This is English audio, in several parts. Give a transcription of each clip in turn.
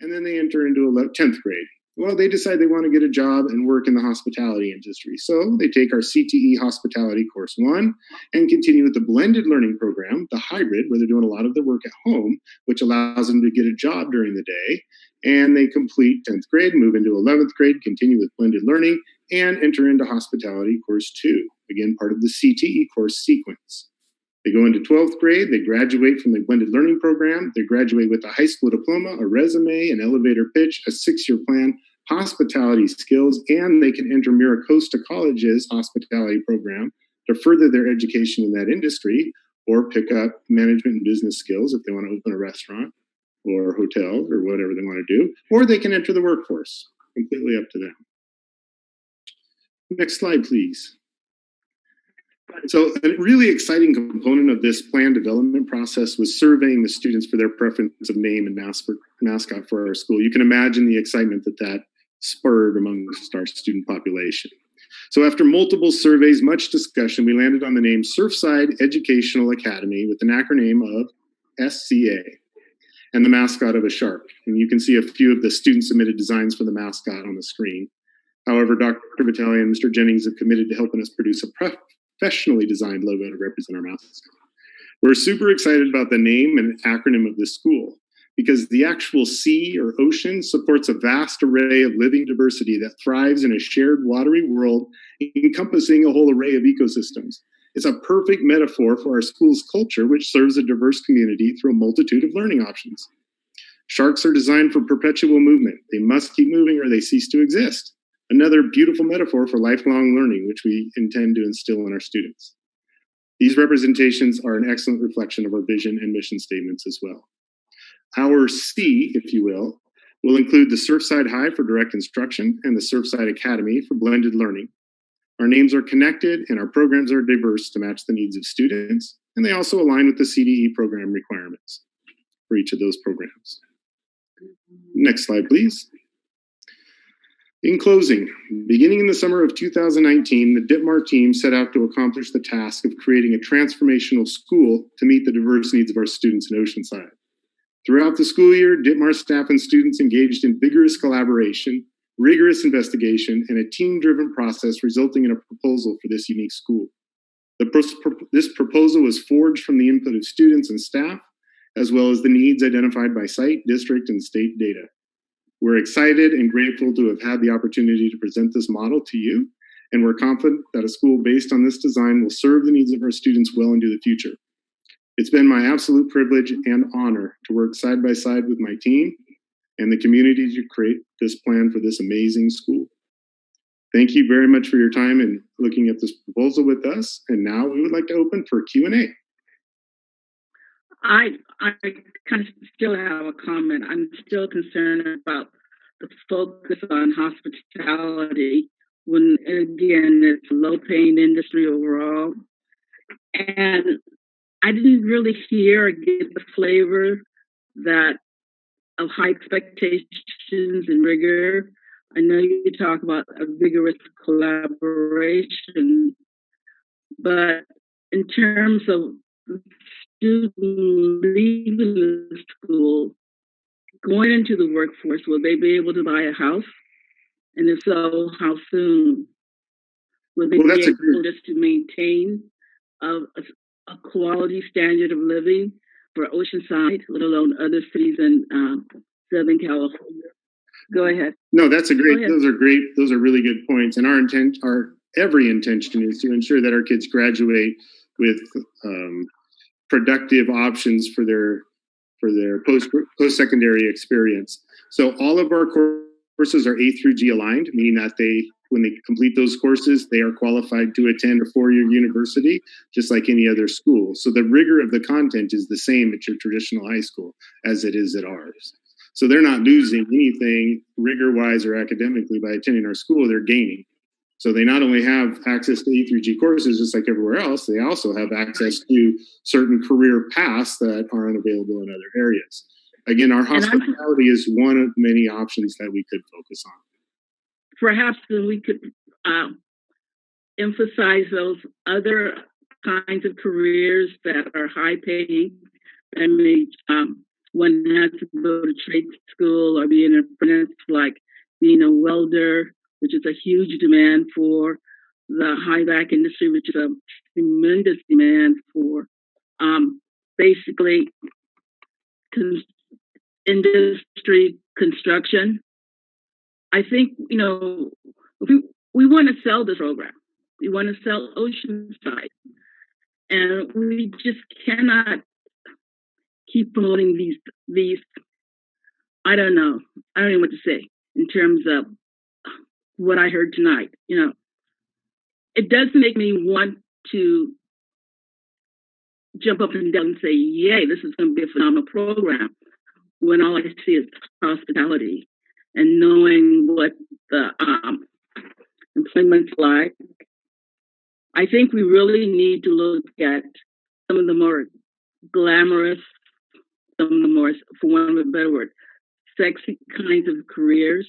and then they enter into 10th grade. Well, they decide they want to get a job and work in the hospitality industry. So they take our CTE Hospitality Course 1 and continue with the blended learning program, the hybrid, where they're doing a lot of their work at home, which allows them to get a job during the day. And they complete 10th grade, move into 11th grade, continue with blended learning, and enter into Hospitality Course 2, again, part of the CTE course sequence. They go into 12th grade, they graduate from the blended learning program, they graduate with a high school diploma, a resume, an elevator pitch, a 6-year plan, hospitality skills, and they can enter Miracosta College's hospitality program to further their education in that industry, or pick up management and business skills if they want to open a restaurant or hotel or whatever they want to do, or they can enter the workforce, completely up to them. Next slide, please. So a really exciting component of this plan development process was surveying the students for their preference of name and mascot for our school. You can imagine the excitement that spurred amongst our student population. So after multiple surveys, much discussion, we landed on the name Surfside Educational Academy with an acronym of SCA and the mascot of a shark. And you can see a few of the student submitted designs for the mascot on the screen. However, Dr. Vitale and Mr. Jennings have committed to helping us produce a professionally designed logo to represent our mascot. We're super excited about the name and acronym of this school because the actual sea or ocean supports a vast array of living diversity that thrives in a shared watery world encompassing a whole array of ecosystems. It's a perfect metaphor for our school's culture, which serves a diverse community through a multitude of learning options. Sharks are designed for perpetual movement. They must keep moving or they cease to exist. Another beautiful metaphor for lifelong learning, which we intend to instill in our students. These representations are an excellent reflection of our vision and mission statements as well. Our C, if you will include the Surfside High for direct instruction and the Surfside Academy for blended learning. Our names are connected and our programs are diverse to match the needs of students, and they also align with the CDE program requirements for each of those programs. Next slide, please. In closing, beginning in the summer of 2019, the DITMAR team set out to accomplish the task of creating a transformational school to meet the diverse needs of our students in Oceanside. Throughout the school year, DITMAR staff and students engaged in vigorous collaboration, rigorous investigation, and a team-driven process resulting in a proposal for this unique school. This proposal was forged from the input of students and staff, as well as the needs identified by site, district, and state data. We're excited and grateful to have had the opportunity to present this model to you, and we're confident that a school based on this design will serve the needs of our students well into the future. It's been my absolute privilege and honor to work side by side with my team and the community to create this plan for this amazing school. Thank you very much for your time and looking at this proposal with us. And now we would like to open for Q&A. I kind of still have a comment. I'm still concerned about the focus on hospitality when, again, it's a low-paying industry overall. And I didn't really hear or get the flavor that of high expectations and rigor. I know you talk about a vigorous collaboration, but in terms of students leaving the school, going into the workforce, will they be able to buy a house? And if so, how soon? Will they be able just to maintain a quality standard of living for Oceanside, let alone other cities in Southern California? Go ahead. No, those are great. Those are really good points. And every intention is to ensure that our kids graduate with productive options for their post-secondary experience. So all of our courses are A through G aligned, meaning that when they complete those courses, they are qualified to attend a 4-year university, just like any other school. So the rigor of the content is the same at your traditional high school as it is at ours. So they're not losing anything rigor-wise or academically by attending our school, they're gaining. So they not only have access to A through G courses, just like everywhere else, they also have access to certain career paths that are unavailable in other areas. Again, our hospitality is one of many options that we could focus on. Perhaps we could emphasize those other kinds of careers that are high paying and may one has to go to trade school or be an apprentice, like being a welder, which is a huge demand for the high vac industry, which is a tremendous demand for basically industry construction. I think, we want to sell this program. We want to sell Oceanside. And we just cannot keep promoting these I don't know. I don't know what to say in terms of what I heard tonight. It does make me want to jump up and down and say, yay, this is going to be a phenomenal program, when all I see is hospitality and knowing what the employment's like. I think we really need to look at some of the more glamorous, some of the more, for want of a better word, sexy kinds of careers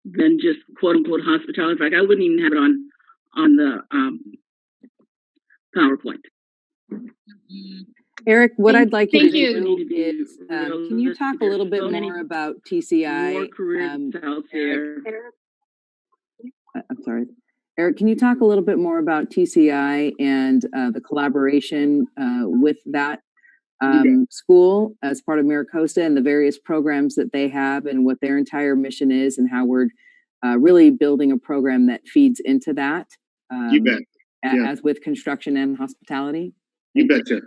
than just quote unquote hospitality. In fact, I wouldn't even have it on the PowerPoint. Eric, what I'd like you to do is, can you talk a little bit more about TCI? More careers out there. I'm sorry. Eric, can you talk a little bit more about TCI and the collaboration with that school as part of MiraCosta and the various programs that they have and what their entire mission is and how we're really building a program that feeds into that? You bet. As with construction and hospitality? You betcha.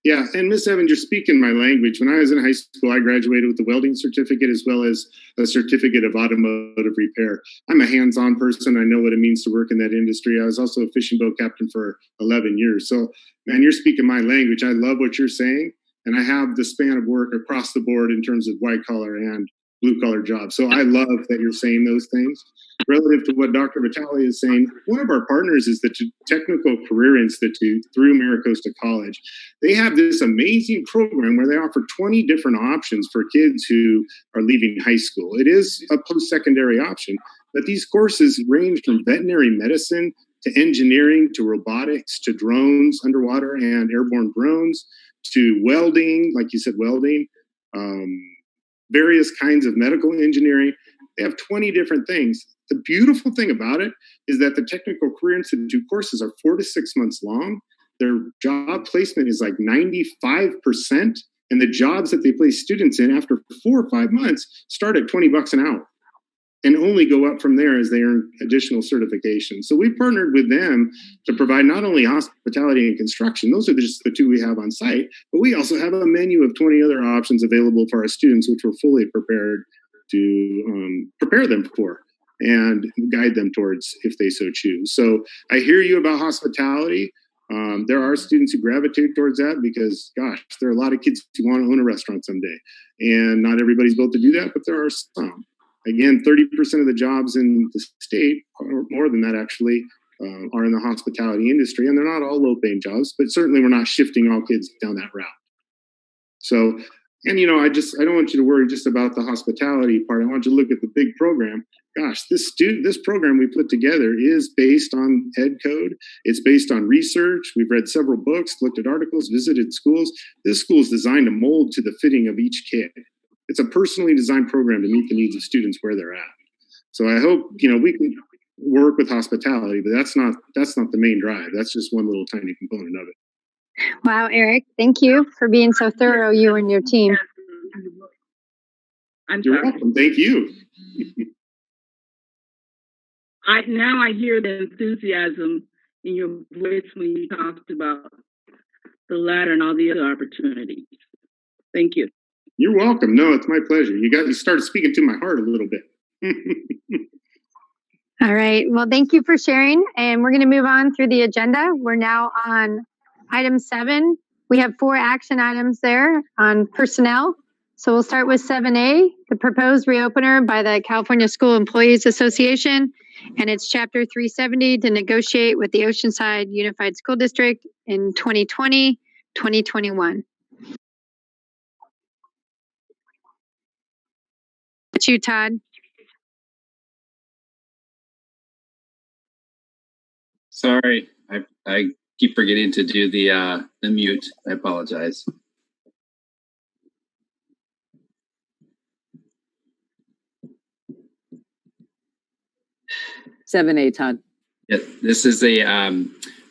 Yeah, and Miss Evans, you're speaking my language. When I was in high school, I graduated with a welding certificate as well as a certificate of automotive repair. I'm a hands-on person. I know what it means to work in that industry. I was also a fishing boat captain for 11 years. So, man, you're speaking my language. I love what you're saying, and I have the span of work across the board in terms of white-collar and blue-collar jobs. So I love that you're saying those things. Relative to what Dr. Vitale is saying, one of our partners is the Technical Career Institute through MiraCosta College. They have this amazing program where they offer 20 different options for kids who are leaving high school. It is a post-secondary option, but these courses range from veterinary medicine to engineering to robotics to drones, underwater and airborne drones, to welding, like you said, welding, various kinds of medical engineering. They have 20 different things. The beautiful thing about it is that the Technical Career Institute courses are 4 to 6 months long. Their job placement is like 95%. And the jobs that they place students in after 4 or 5 months start at $20 an hour and only go up from there as they earn additional certifications. So we've partnered with them to provide not only hospitality and construction, those are just the two we have on site, but we also have a menu of 20 other options available for our students, which we're fully prepared to prepare them for and guide them towards if they so choose. So I hear you about hospitality. There are students who gravitate towards that because, gosh, there are a lot of kids who want to own a restaurant someday. And not everybody's built to do that, but there are some. Again, 30% of the jobs in the state, or more than that actually, are in the hospitality industry. And they're not all low-paying jobs, but certainly we're not shifting all kids down that route. So, and I don't want you to worry just about the hospitality part. I want you to look at the big program. Gosh, this program we put together is based on Ed Code. It's based on research. We've read several books, looked at articles, visited schools. This school is designed to mold to the fitting of each kid. It's a personally designed program to meet the needs of students where they're at. So I hope, we can work with hospitality, but that's not the main drive. That's just one little tiny component of it. Wow, Eric, thank you for being so thorough, you and your team. You're welcome. Thank you. Now I hear the enthusiasm in your voice when you talked about the ladder and all the other opportunities. Thank you. You're welcome. No, it's my pleasure. You started speaking to my heart a little bit. All right. Well, thank you for sharing. And we're going to move on through the agenda. We're now on item 7. We have 4 action items there on personnel. So we'll start with 7A, the proposed reopener by the California School Employees Association. And it's Chapter 370 to negotiate with the Oceanside Unified School District in 2020-2021. It's you, Todd. Sorry, I keep forgetting to do the mute. I apologize. 7A, Todd. Yeah, this is the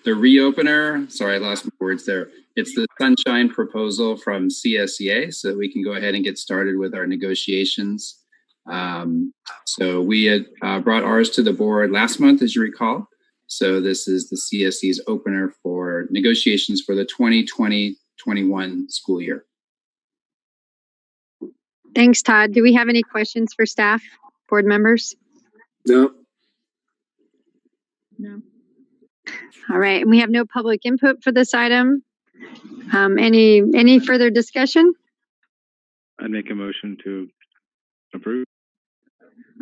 reopener. Sorry, I lost my words there. It's the sunshine proposal from CSEA, so that we can go ahead and get started with our negotiations. So we had brought ours to the board last month, as you recall. So this is the CSE's opener for negotiations for the 2020-21 school year. Thanks, Todd. Do we have any questions for staff, board members? No. No. All right, and we have no public input for this item. Any further discussion? I'd make a motion to approve.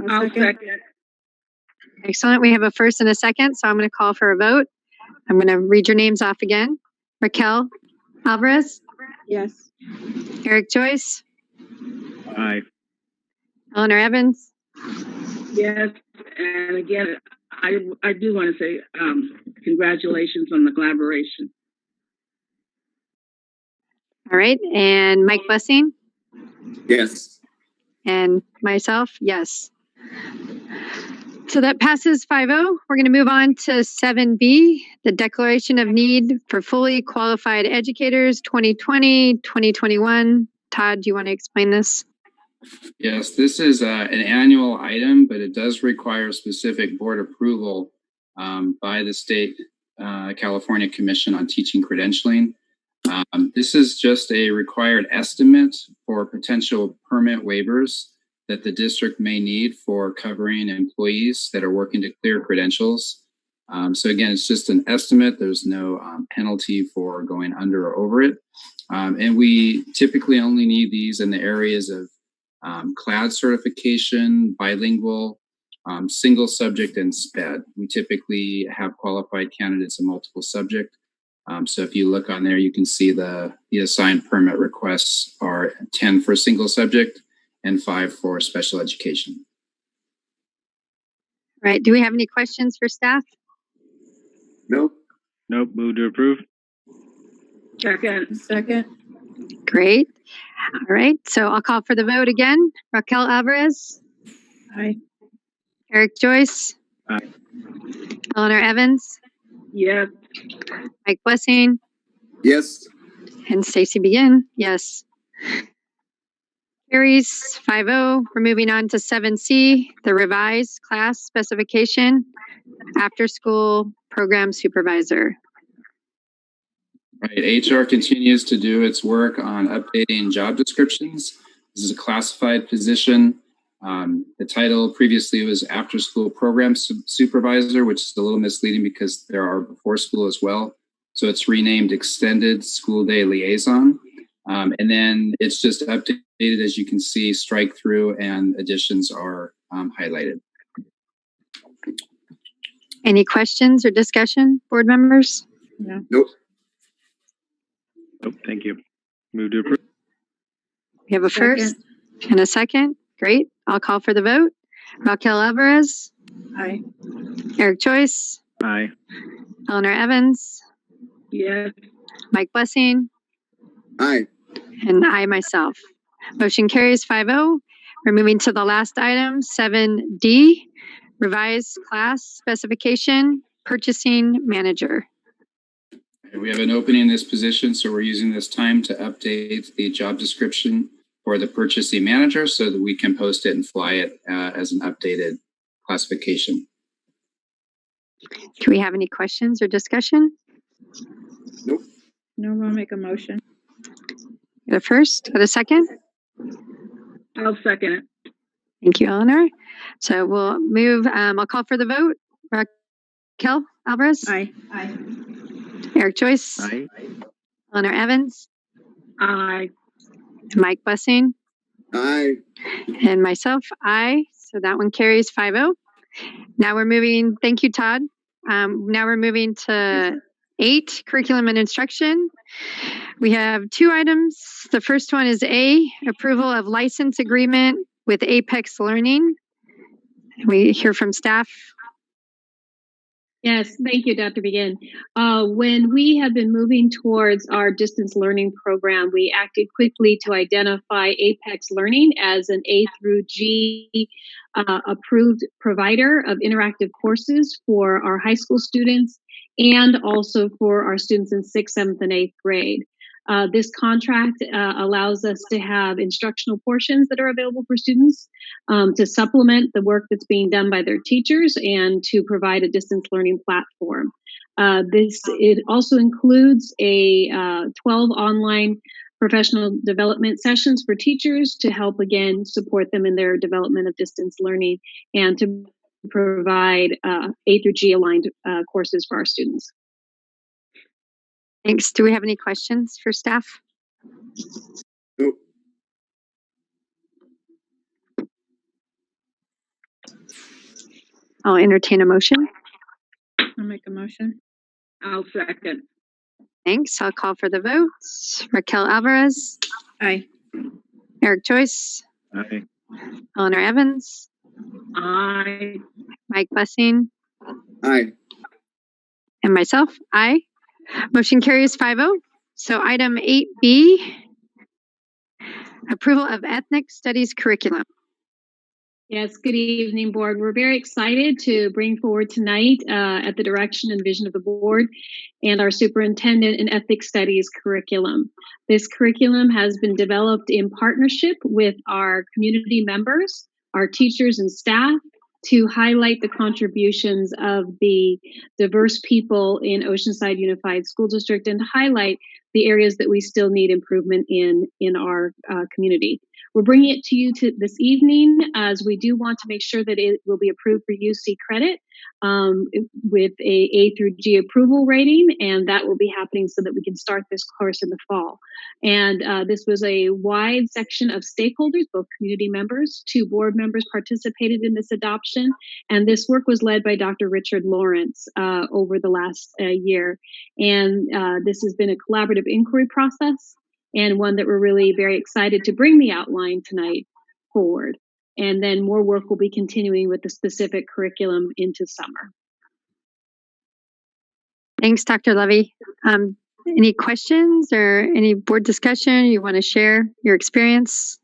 I'll second. Excellent. We have a first and a second, so I'm going to call for a vote. I'm going to read your names off again. Raquel Alvarez, Yes. Eric Joyce, Aye. Eleanor Evans, Yes. And again, I do want to say congratulations on the collaboration. all right, and Mike Blessing, Yes. and myself, yes. So that passes 5-0. We're going to move on to 7B, the Declaration of Need for Fully Qualified Educators 2020-2021. Todd, do you want to explain this? Yes, this is an annual item, but it does require specific board approval by the state California Commission on Teaching Credentialing. This is just a required estimate for potential permit waivers that the district may need for covering employees that are working to clear credentials. So again, it's just an estimate. There's no penalty for going under or over it. And we typically only need these in the areas of CLAD certification, bilingual, single subject, and SPED. We typically have qualified candidates in multiple subject. So if you look on there, you can see the assigned permit requests are 10 for single subject and 5 for special education. All right, do we have any questions for staff? Nope. Nope. Move to approve. Second. Great. All right, so I'll call for the vote again. Raquel Alvarez, Aye. Eric Joyce, Aye. Eleanor Evans, Yes. Mike Blessing, Yes. and Stacy Begin, yes. Carries 5-0. We're moving on to 7C, the revised class specification, after school program supervisor. Right, HR continues to do its work on updating job descriptions. This is a classified position. The title previously was after school program supervisor, which is a little misleading because there are before school as well. So it's renamed extended school day liaison. And then it's just updated, as you can see, strike through and additions are highlighted. Any questions or discussion, board members? No. Nope. Nope. Thank you. Move to approve. We have a first and a second. Great. I'll call for the vote. Raquel Alvarez, Aye. Eric Joyce, Aye. Eleanor Evans, Yes. Mike Blessing, Aye. and I myself. Motion carries 5-0. We're moving to the last item, 7D, revised class specification, purchasing manager. We have an opening in this position, so we're using this time to update the job description for the purchasing manager so that we can post it and fly it as an updated classification. Do we have any questions or discussion? Nope. No, I'll make a motion. Get a first, get a second? I'll second it. Thank you, Eleanor. So we'll move, I'll call for the vote. Raquel Alvarez? Aye. Eric Joyce? Aye. Eleanor Evans? Aye. Mike Blessing? Aye. And myself, aye. So that one carries 5-0. Now we're moving, thank you, Todd. Now we're moving to 8, curriculum and instruction. We have 2 items. The first one is A, approval of license agreement with Apex Learning. We hear from staff. Yes, thank you, Dr. Begin. When we have been moving towards our distance learning program, we acted quickly to identify Apex Learning as an A through G approved provider of interactive courses for our high school students and also for our students in 6th, 7th, and 8th grade. This contract allows us to have instructional portions that are available for students to supplement the work that's being done by their teachers and to provide a distance learning platform. It also includes a 12 online professional development sessions for teachers to help again support them in their development of distance learning and to provide A through G aligned courses for our students. Thanks. Do we have any questions for staff? Nope. I'll entertain a motion. I'll make a motion. I'll second. Thanks. I'll call for the votes. Raquel Alvarez, Aye. Eric Joyce, Aye. Eleanor Evans, Aye. Mike Blessing, Aye. and myself, aye. Motion carries 5-0. So item 8B, approval of ethnic studies curriculum. Yes, good evening, board. We're very excited to bring forward tonight at the direction and vision of the board and our superintendent in ethics studies curriculum. This curriculum has been developed in partnership with our community members, our teachers and staff to highlight the contributions of the diverse people in Oceanside Unified School District and highlight the areas that we still need improvement in our community. We're bringing it to you this evening as we do want to make sure that it will be approved for UC credit with A through G approval rating, and that will be happening so that we can start this course in the fall. And this was a wide section of stakeholders, both community members, 2 board members participated in this adoption, and this work was led by Dr. Richard Lawrence over the last year. And this has been a collaborative inquiry process and one that we're really very excited to bring the outline tonight forward. And then more work will be continuing with the specific curriculum into summer. Thanks, Dr. Levy. Any questions or any board discussion you want to share your experience?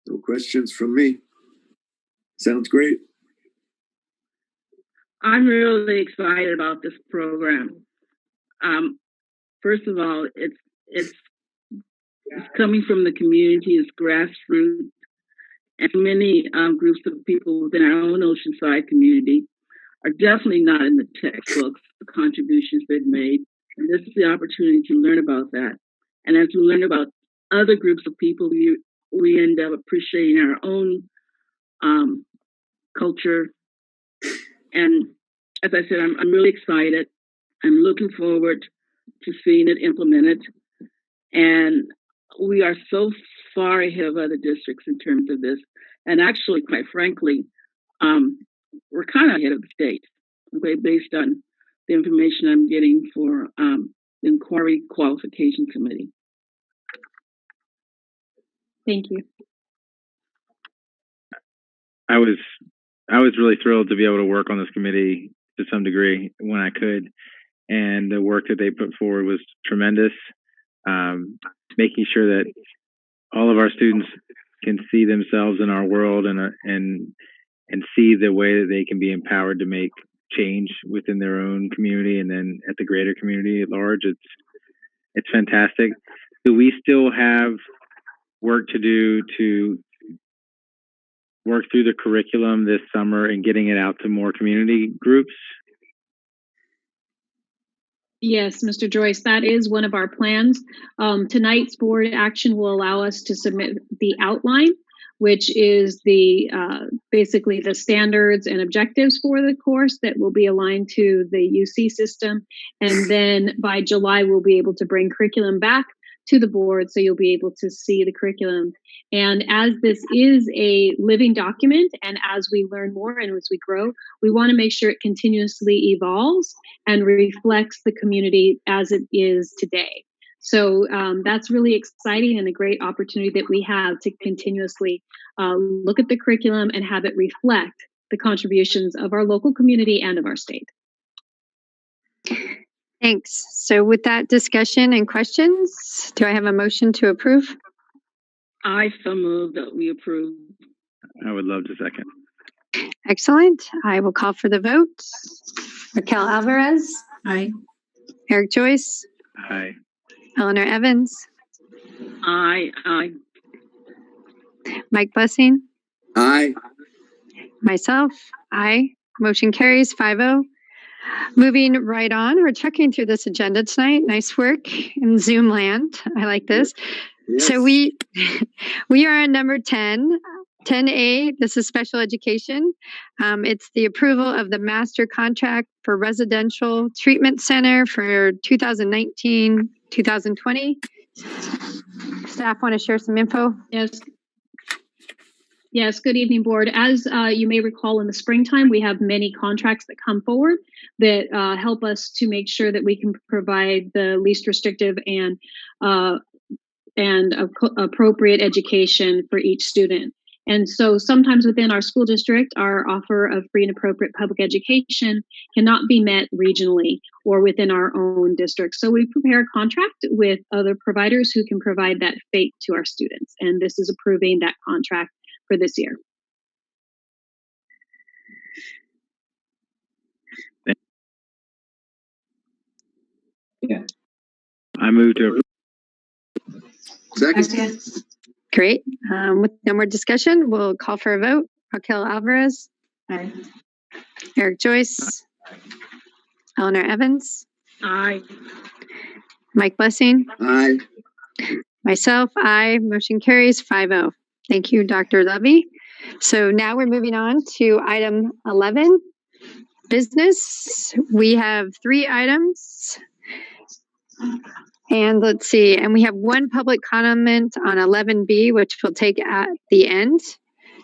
No questions from me. Sounds great. I'm really excited about this program. First of all, it's coming from the community, it's grassroots, and many groups of people within our own Oceanside community are definitely not in the textbooks, the contributions they've made. And this is the opportunity to learn about that. And as we learn about other groups of people, we end up appreciating our own culture. And as I said, I'm really excited. I'm looking forward to seeing it implemented. And we are so far ahead of other districts in terms of this. And actually, quite frankly, we're kind of ahead of the state, okay, based on the information I'm getting for the Inquiry Qualification Committee. Thank you. I was really thrilled to be able to work on this committee to some degree when I could, and the work that they put forward was tremendous. Making sure that all of our students can see themselves in our world and see the way that they can be empowered to make change within their own community and then at the greater community at large. It's fantastic. Do we still have work to do to work through the curriculum this summer and getting it out to more community groups? Yes, Mr. Joyce, that is one of our plans. Tonight's board action will allow us to submit the outline, which is the basically the standards and objectives for the course that will be aligned to the UC system. And then by July, we'll be able to bring curriculum back to the board so you'll be able to see the curriculum. And as this is a living document and as we learn more and as we grow, we want to make sure it continuously evolves and reflects the community as it is today. So that's really exciting and a great opportunity that we have to continuously look at the curriculum and have it reflect the contributions of our local community and of our state. Thanks. So with that discussion and questions, do I have a motion to approve? I so move that we approve. I would love to second. Excellent. I will call for the vote. Raquel Alvarez. Aye. Eric Joyce. Aye. Eleanor Evans. Aye. Mike Blessing. Aye. Myself. Aye. Motion carries 5-0. Moving right on, we're checking through this agenda tonight. Nice work in Zoom land. I like this. Yes. So we are on number 10. 10A, this is special education. It's the approval of the master contract for residential treatment center for 2019-2020. Staff want to share some info? Yes, good evening, board. As you may recall, in the springtime, we have many contracts that come forward that help us to make sure that we can provide the least restrictive and appropriate education for each student. And so sometimes within our school district, our offer of free and appropriate public education cannot be met regionally or within our own district. So we prepare a contract with other providers who can provide that FAPE to our students. And this is approving that contract for this year. Yeah. I move to approve. Second. Great. With no more discussion, we'll call for a vote. Raquel Alvarez. Aye. Eric Joyce. Eleanor Evans. Aye. Mike Blessing. Aye. Myself, aye. Motion carries 5-0. Thank you, Dr. Levy. So now we're moving on to item 11, business. We have 3 items. And let's see, and we have one public comment on 11B, which we'll take at the end.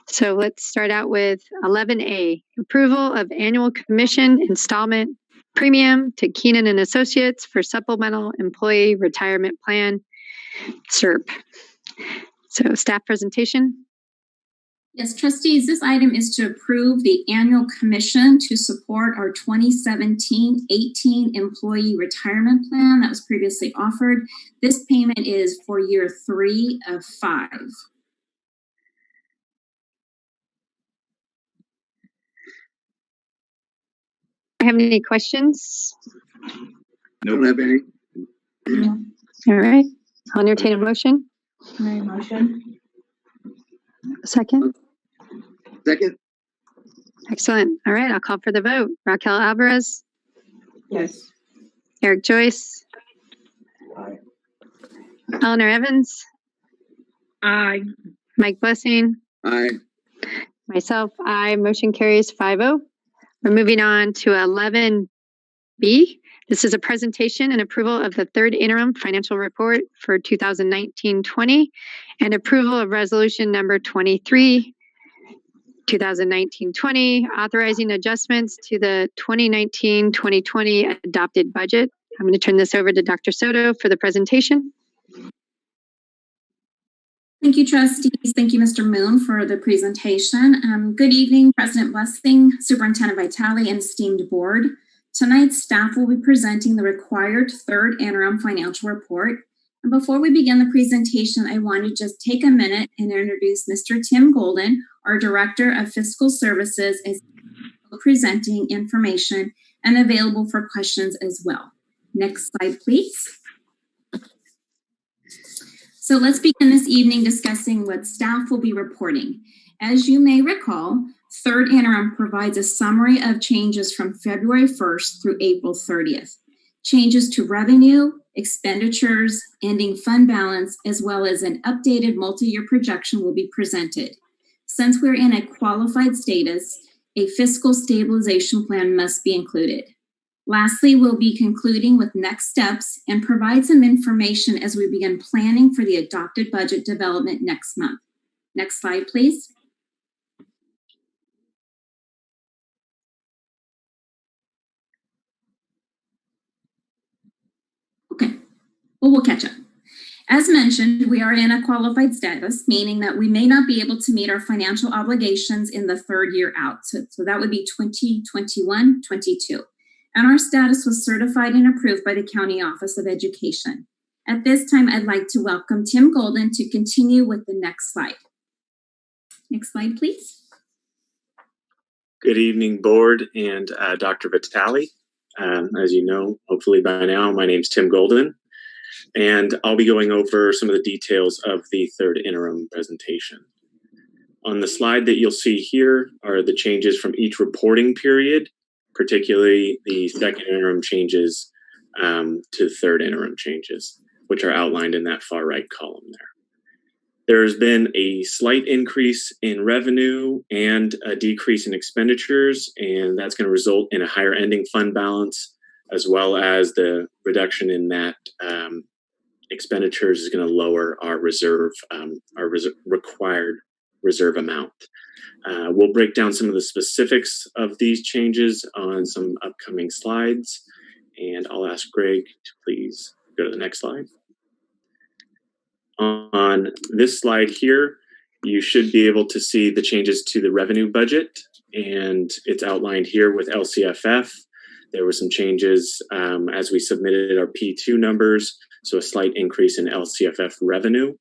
So let's start out with 11A, approval of annual commission installment premium to Keenan and Associates for supplemental employee retirement plan, SERP. So staff presentation. Yes, trustees, this item is to approve the annual commission to support our 2017-18 employee retirement plan that was previously offered. This payment is for year 3 of 5. Have any questions? Don't have any. All right, I'll entertain a motion. Motion. Second. Second. Excellent. All right, I'll call for the vote. Raquel Alvarez. Yes. Eric Joyce. Aye. Eleanor Evans. Aye. Mike Blessing. Aye. Myself, aye. Motion carries 5-0. We're moving on to 11B. This is a presentation and approval of the 3rd interim financial report for 2019-20 and approval of resolution number 23, 2019-20, authorizing adjustments to the 2019-2020 adopted budget. I'm going to turn this over to Dr. Soto for the presentation. Thank you, trustees. Thank you, Mr. Moon, for the presentation. Good evening, President Blessing, Superintendent Vitale, and esteemed board. Tonight, staff will be presenting the required 3rd interim financial report. And before we begin the presentation, I want to just take a minute and introduce Mr. Tim Golden, our Director of Fiscal Services, is presenting information and available for questions as well. Next slide, please. So let's begin this evening discussing what staff will be reporting. As you may recall, 3rd interim provides a summary of changes from February 1st through April 30th. Changes to revenue, expenditures, ending fund balance, as well as an updated multi-year projection will be presented. Since we're in a qualified status, a fiscal stabilization plan must be included. Lastly, we'll be concluding with next steps and provide some information as we begin planning for the adopted budget development next month. Next slide, please. Okay, well, we'll catch up. As mentioned, we are in a qualified status, meaning that we may not be able to meet our financial obligations in the third year out. So that would be 2021-22. And our status was certified and approved by the County Office of Education. At this time, I'd like to welcome Tim Golden to continue with the next slide. Next slide, please. Good evening, board and Dr. Vitale. As you know, hopefully by now, my name's Tim Golden, and I'll be going over some of the details of the third interim presentation. On the slide that you'll see here are the changes from each reporting period, particularly the second interim changes to third interim changes, which are outlined in that far right column there. There's been a slight increase in revenue and a decrease in expenditures, and that's going to result in a higher ending fund balance, as well as the reduction in that expenditures is going to lower our required reserve amount. We'll break down some of the specifics of these changes on some upcoming slides, and I'll ask Greg to please go to the next slide. On this slide here, you should be able to see the changes to the revenue budget, and it's outlined here with LCFF. There were some changes as we submitted our P2 numbers, so a slight increase in LCFF revenue.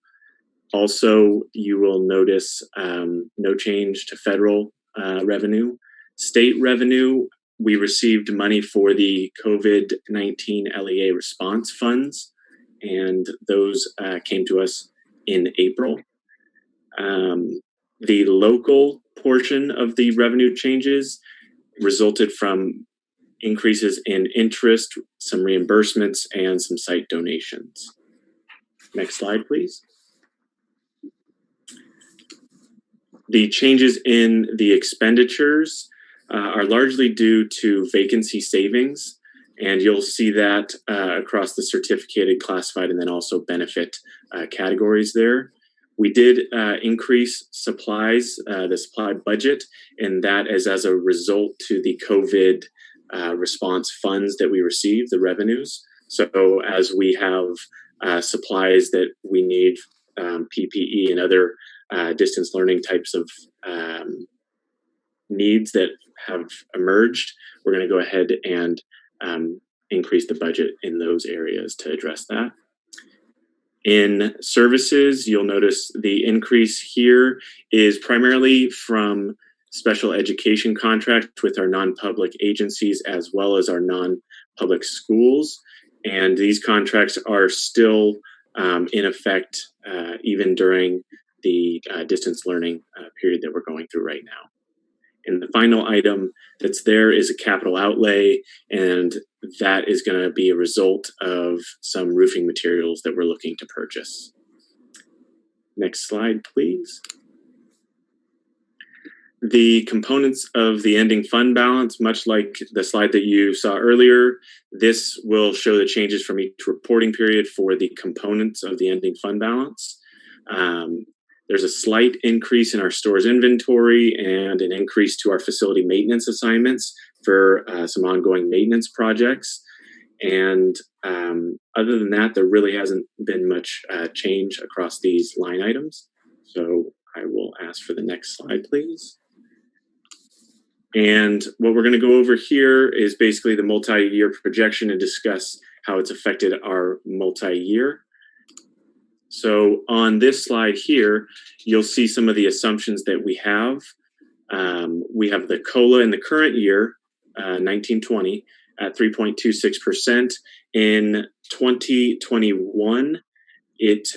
Also, you will notice no change to federal revenue. State revenue, we received money for the COVID-19 LEA response funds, and those came to us in April. The local portion of the revenue changes resulted from increases in interest, some reimbursements, and some site donations. Next slide, please. The changes in the expenditures are largely due to vacancy savings, and you'll see that across the certificated, classified, and then also benefit categories there. We did increase supplies, the supply budget, and that is as a result to the COVID response funds that we received, the revenues. So as we have supplies that we need, PPE and other distance learning types of needs that have emerged, we're going to go ahead and increase the budget in those areas to address that. In services, you'll notice the increase here is primarily from special education contracts with our non-public agencies as well as our non-public schools. And these contracts are still in effect even during the distance learning period that we're going through right now. And the final item that's there is a capital outlay, and that is going to be a result of some roofing materials that we're looking to purchase. Next slide, please. The components of the ending fund balance, much like the slide that you saw earlier, this will show the changes from each reporting period for the components of the ending fund balance. There's a slight increase in our stores inventory and an increase to our facility maintenance assignments for some ongoing maintenance projects. And other than that, there really hasn't been much change across these line items. So I will ask for the next slide, please. And what we're going to go over here is basically the multi-year projection and discuss how it's affected our multi-year. So on this slide here, you'll see some of the assumptions that we have. We have the COLA in the current year, 1920, at 3.26%. In 2021, it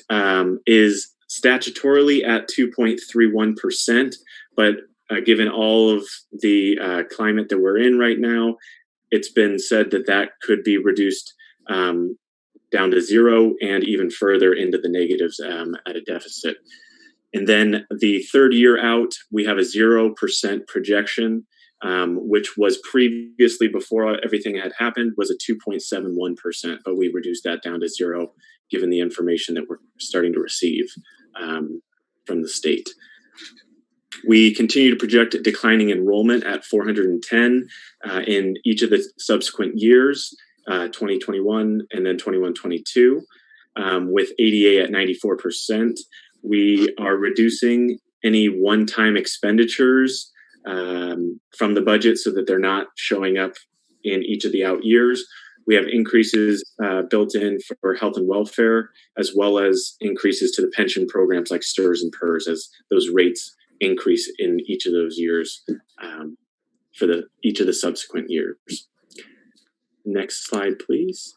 is statutorily at 2.31%, but given all of the climate that we're in right now, it's been said that that could be reduced down to zero and even further into the negatives at a deficit. And then the third year out, we have a 0% projection, which was previously, before everything had happened, was a 2.71%, but we reduced that down to zero given the information that we're starting to receive from the state. We continue to project declining enrollment at 410 in each of the subsequent years, 2021 and then 21-22. with ADA at 94%. We are reducing any one-time expenditures from the budget so that they're not showing up in each of the out years. We have increases built in for health and welfare, as well as increases to the pension programs like STRS and PERS as those rates increase in each of those years for each of the subsequent years. Next slide, please.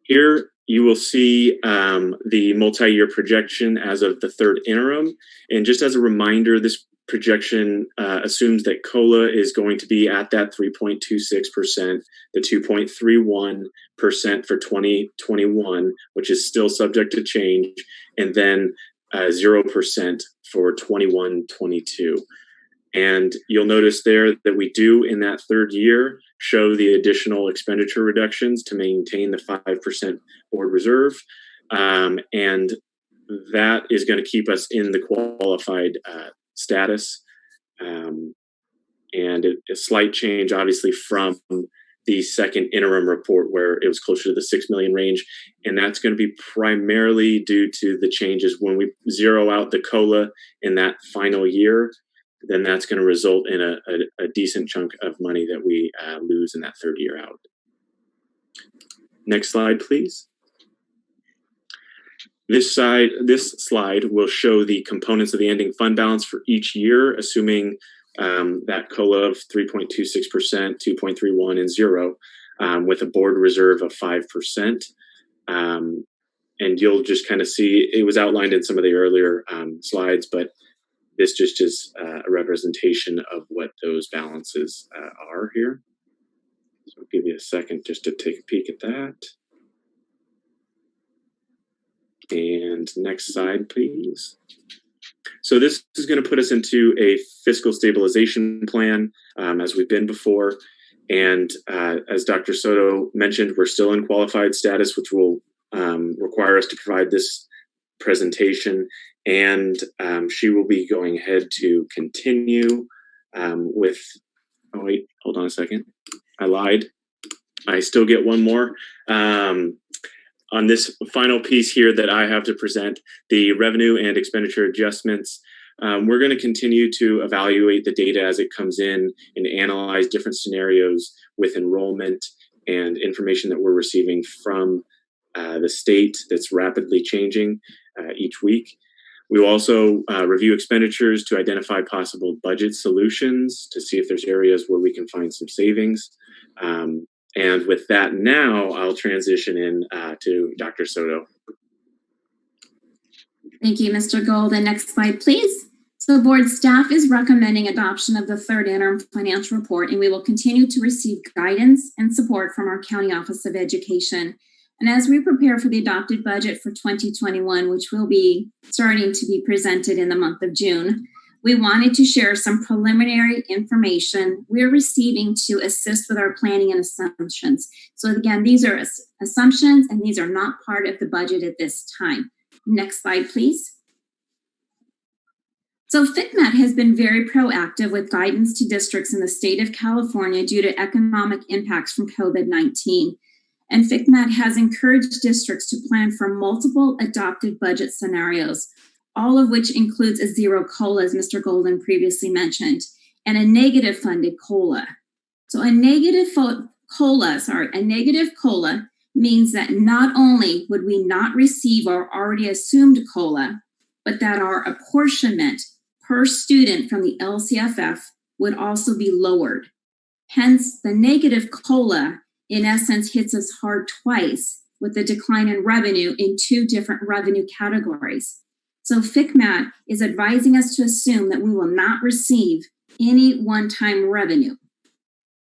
Here you will see the multi-year projection as of the third interim. And just as a reminder, this projection assumes that COLA is going to be at that 3.26%, the 2.31% for 2021, which is still subject to change, and then 0% for 21-22. And you'll notice there that we do in that third year show the additional expenditure reductions to maintain the 5% board reserve. And that is going to keep us in the qualified status. And a slight change, obviously, from the second interim report where it was closer to the 6 million range. And that's going to be primarily due to the changes when we zero out the COLA in that final year. Then that's going to result in a decent chunk of money that we lose in that third year out. Next slide, please. This slide will show the components of the ending fund balance for each year, assuming that COLA of 3.26%, 2.31, and 0, with a board reserve of 5%. And you'll just kind of see, it was outlined in some of the earlier slides, but this just is a representation of what those balances are here. So I'll give you a second just to take a peek at that. And next slide, please. So this is going to put us into a fiscal stabilization plan, as we've been before. And as Dr. Soto mentioned, we're still in qualified status, which will require us to provide this presentation. And she will be going ahead to continue with, oh wait, hold on a second. I lied. I still get one more. On this final piece here that I have to present, the revenue and expenditure adjustments, we're going to continue to evaluate the data as it comes in and analyze different scenarios with enrollment and information that we're receiving from the state that's rapidly changing each week. We will also review expenditures to identify possible budget solutions to see if there's areas where we can find some savings. And with that now, I'll transition in to Dr. Soto. Thank you, Mr. Gold. And next slide, please. So board staff is recommending adoption of the third interim financial report, and we will continue to receive guidance and support from our County Office of Education. And as we prepare for the adopted budget for 2021, which will be starting to be presented in the month of June, we wanted to share some preliminary information we're receiving to assist with our planning and assumptions. So again, these are assumptions and these are not part of the budget at this time. Next slide, please. So FCMAT has been very proactive with guidance to districts in the state of California due to economic impacts from COVID-19. And FCMAT has encouraged districts to plan for multiple adopted budget scenarios, all of which includes a zero COLA, as Mr. Golden previously mentioned, and a negative funded COLA. So a negative COLA means that not only would we not receive our already assumed COLA, but that our apportionment per student from the LCFF would also be lowered. Hence, the negative COLA, in essence, hits us hard twice with the decline in revenue in two different revenue categories. So FCMAT is advising us to assume that we will not receive any one-time revenue.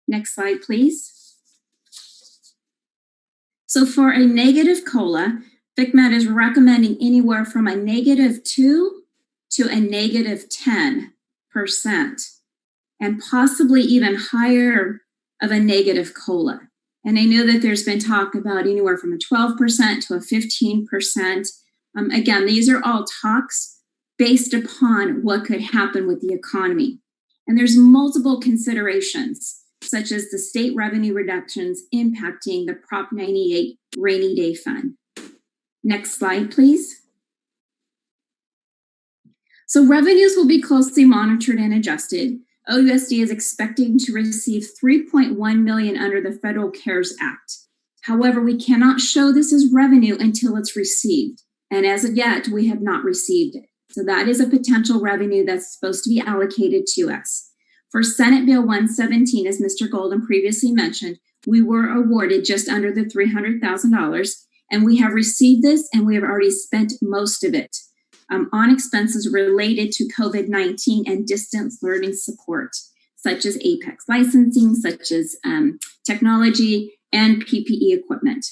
Next slide, please. So for a negative COLA, FCMAT is recommending anywhere from a -2 to a -10%, and possibly even higher of a negative COLA. And I know that there's been talk about anywhere from a 12% to a 15%. Again, these are all talks based upon what could happen with the economy. And there's multiple considerations. such as the state revenue reductions impacting the Prop 98 rainy day fund. Next slide, please. So revenues will be closely monitored and adjusted. OUSD is expecting to receive $3.1 million under the Federal CARES Act. However, we cannot show this as revenue until it's received. And as of yet, we have not received it. So that is a potential revenue that's supposed to be allocated to us. For Senate Bill 117, as Mr. Golden previously mentioned, we were awarded just under the $300,000, and we have received this and we have already spent most of it on expenses related to COVID-19 and distance learning support, such as APEX licensing, such as technology and PPE equipment.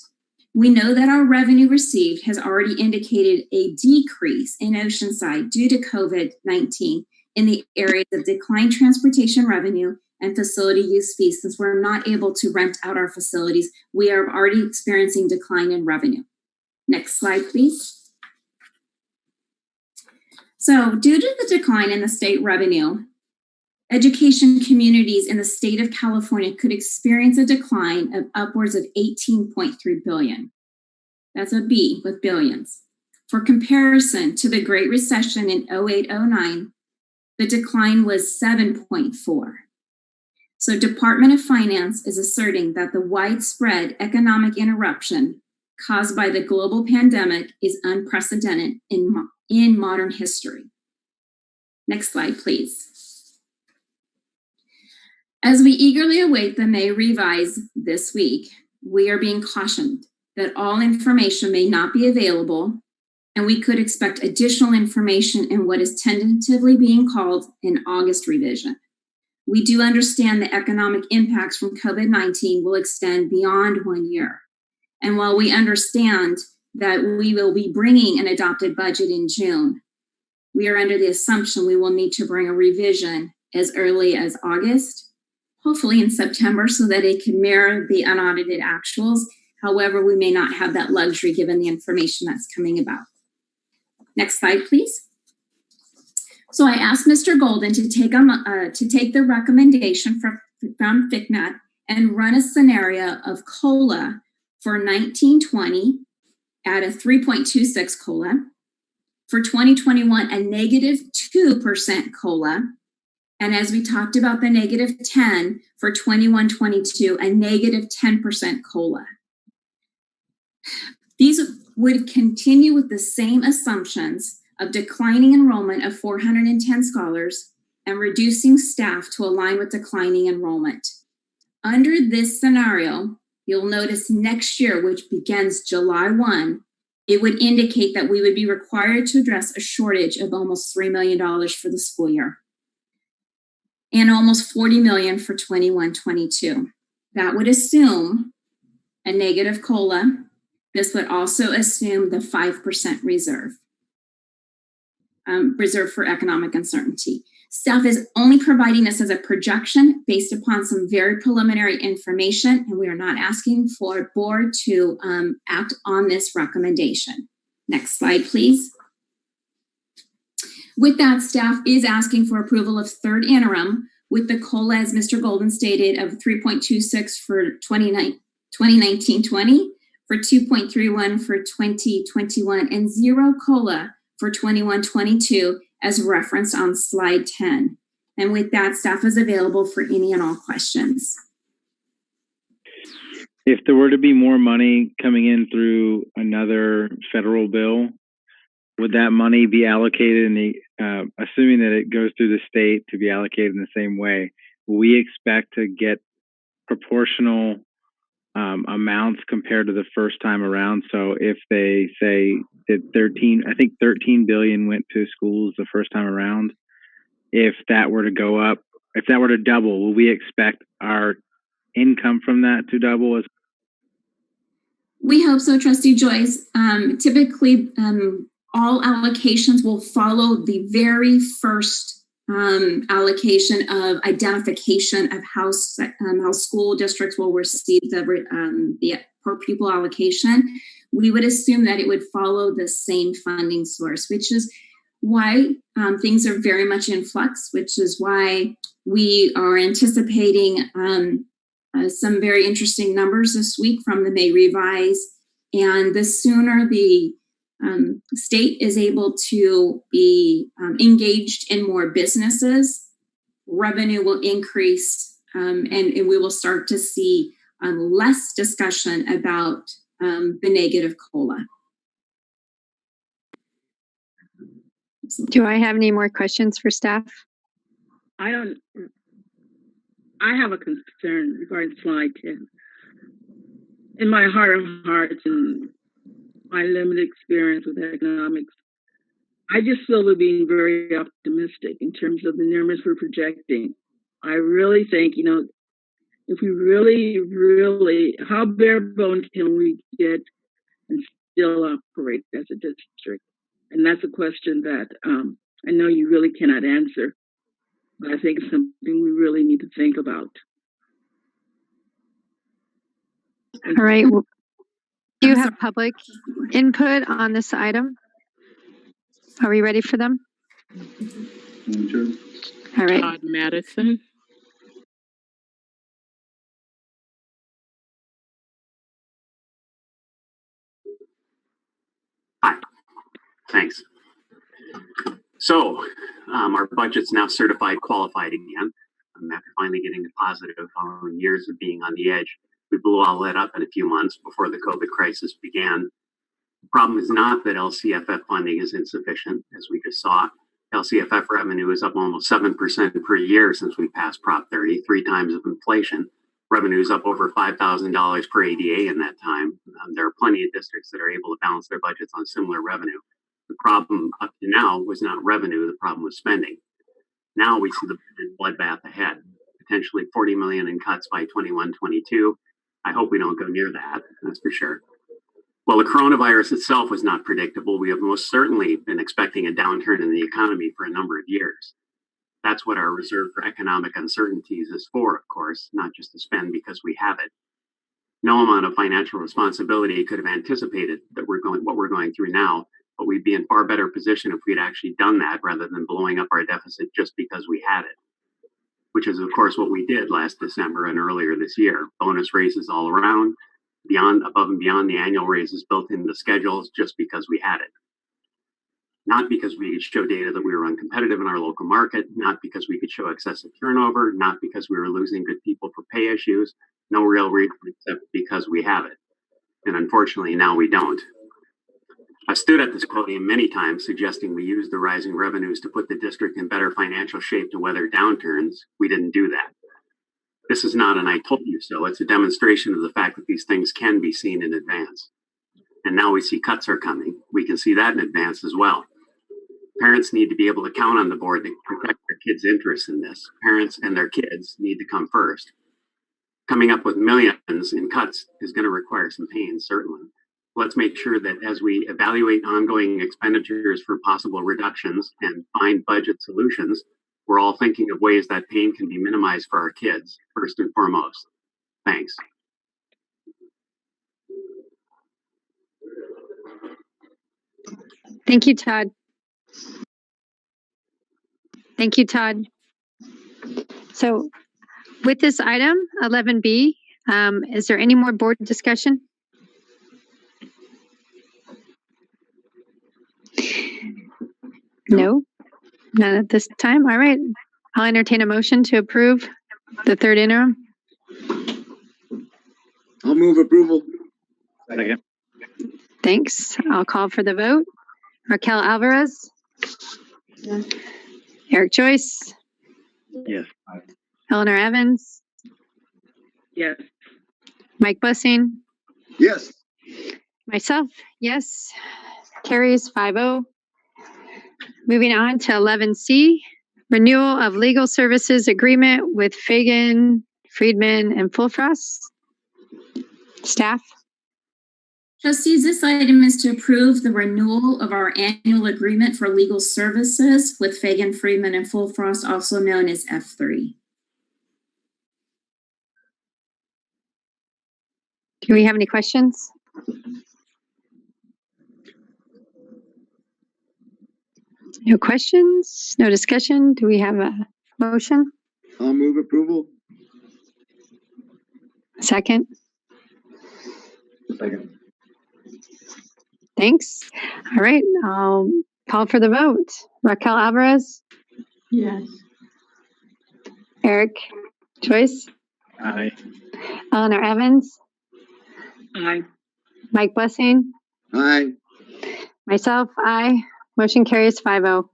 We know that our revenue received has already indicated a decrease in Oceanside due to COVID-19 in the areas of declined transportation revenue and facility use fees. Since we're not able to rent out our facilities, we are already experiencing decline in revenue. Next slide, please. So due to the decline in the state revenue, education communities in the state of California could experience a decline of upwards of $18.3 billion. That's a B with billions. For comparison to the Great Recession in 08-09, the decline was 7.4. So Department of Finance is asserting that the widespread economic interruption caused by the global pandemic is unprecedented in modern history. Next slide, please. As we eagerly await the May revise this week, we are being cautioned that all information may not be available, and we could expect additional information in what is tentatively being called an August revision. We do understand the economic impacts from COVID-19 will extend beyond 1 year. And while we understand that we will be bringing an adopted budget in June, we are under the assumption we will need to bring a revision as early as August, hopefully in September, so that it can mirror the unaudited actuals. However, we may not have that luxury given the information that's coming about. Next slide, please. So I asked Mr. Golden to take the recommendation from FCMAT and run a scenario of COLA for 1920 at a 3.26 COLA, for 2021 a negative 2% COLA, and as we talked about the negative 10 for 21-22, a negative 10% COLA. These would continue with the same assumptions of declining enrollment of 410 scholars and reducing staff to align with declining enrollment. Under this scenario, you'll notice next year, which begins July 1, it would indicate that we would be required to address a shortage of almost $3 million for the school year and almost $40 million for 21-22. That would assume a negative COLA. This would also assume the 5% reserve for economic uncertainty. Staff is only providing this as a projection based upon some very preliminary information, and we are not asking for board to act on this recommendation. Next slide, please. With that, staff is asking for approval of third interim with the COLA, as Mr. Golden stated, of 3.26 for 2019-20, for 2.31 for 2021, and 0 COLA for 21-22, as referenced on slide 10. And with that, staff is available for any and all questions. If there were to be more money coming in through another federal bill, would that money be allocated in the, assuming that it goes through the state to be allocated in the same way, will we expect to get proportional amounts compared to the first time around? So if they say that 13 billion went to schools the first time around, if that were to go up, if that were to double, will we expect our income from that to double? We hope so, Trustee Joyce. Typically, all allocations will follow the very first allocation of identification of how school districts will receive the per pupil allocation. We would assume that it would follow the same funding source, which is why things are very much in flux, which is why We are anticipating some very interesting numbers this week from the May revise, and the sooner the state is able to be engaged in more businesses, revenue will increase, and we will start to see less discussion about the negative COLA. Do I have any more questions for staff? I have a concern regarding slide 10. In my heart of hearts and my limited experience with economics, I just feel we're being very optimistic in terms of the numbers we're projecting. I really think, if we really, how bare bones can we get and still operate as a district? And that's a question that I know you really cannot answer, but I think it's something we really need to think about. All right. Well, do you have public input on this item? Are we ready for them? All right. Todd Madison. Hi, thanks. So our budget's now certified qualified again. After finally getting a positive following years of being on the edge, we blew all that up in a few months before the COVID crisis began. The problem is not that LCFF funding is insufficient, as we just saw. LCFF revenue is up almost 7% per year since we passed Prop 30, 3 times of inflation. Revenue is up over $5,000 per ADA in that time. There are plenty of districts that are able to balance their budgets on similar revenue. The problem up to now was not revenue, the problem was spending. Now we see the bloodbath ahead, potentially 40 million in cuts by 21-22. I hope we don't go near that, that's for sure. Well, the coronavirus itself was not predictable. We have most certainly been expecting a downturn in the economy for a number of years. That's what our reserve for economic uncertainties is for, of course, not just to spend because we have it. No amount of financial responsibility could have anticipated that what we're going through now, but we'd be in far better position if we'd actually done that rather than blowing up our deficit just because we had it, which is, of course, what we did last December and earlier this year. Bonus raises all around, above and beyond the annual raises built into the schedules just because we had it. Not because we could show data that we were uncompetitive in our local market, not because we could show excessive turnover, not because we were losing good people for pay issues, no real reason except because we have it. And unfortunately, now we don't. I've stood at this podium many times suggesting we use the rising revenues to put the district in better financial shape to weather downturns. We didn't do that. This is not an I told you so. It's a demonstration of the fact that these things can be seen in advance. And now we see cuts are coming. We can see that in advance as well. Parents need to be able to count on the board to protect their kids' interests in this. Parents and their kids need to come first. Coming up with millions in cuts is going to require some pain, certainly. Let's make sure that as we evaluate ongoing expenditures for possible reductions and find budget solutions, we're all thinking of ways that pain can be minimized for our kids, first and foremost. Thanks. Thank you, Todd. Thank you, Todd. So with this item, 11B, is there any more board discussion? No, none at this time. All right. I'll entertain a motion to approve the third interim. I'll move approval. Second. Thanks. I'll call for the vote. Raquel Alvarez. Yes. Eric Joyce. Yes. Eleanor Evans. Yes. Mike Blessing. Yes. Myself, yes. Carries 5-0. Moving on to 11C, renewal of legal services agreement with Fagan, Friedman, and Fulfrost. Staff? Trustees, this item is to approve the renewal of our annual agreement for legal services with Fagan, Friedman, and Fulfrost, also known as F3. Do we have any questions? No questions, no discussion. Do we have a motion? I'll move approval. Second. Second. Thanks. All right, I'll call for the vote. Raquel Alvarez, Yes. Eric Joyce, Aye. Eleanor Evans, Aye. Mike Blessing, Aye. myself, aye. Motion carries 5-0.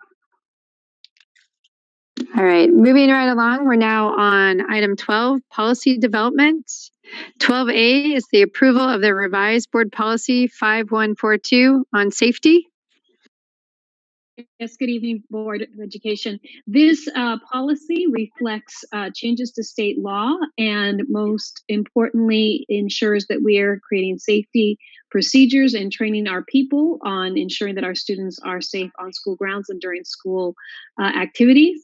All right, moving right along, we're now on item 12, policy development. 12A is the approval of the revised board policy 5142 on safety. Yes, good evening, Board of Education. This policy reflects changes to state law and most importantly ensures that we are creating safety procedures and training our people on ensuring that our students are safe on school grounds and during school activities.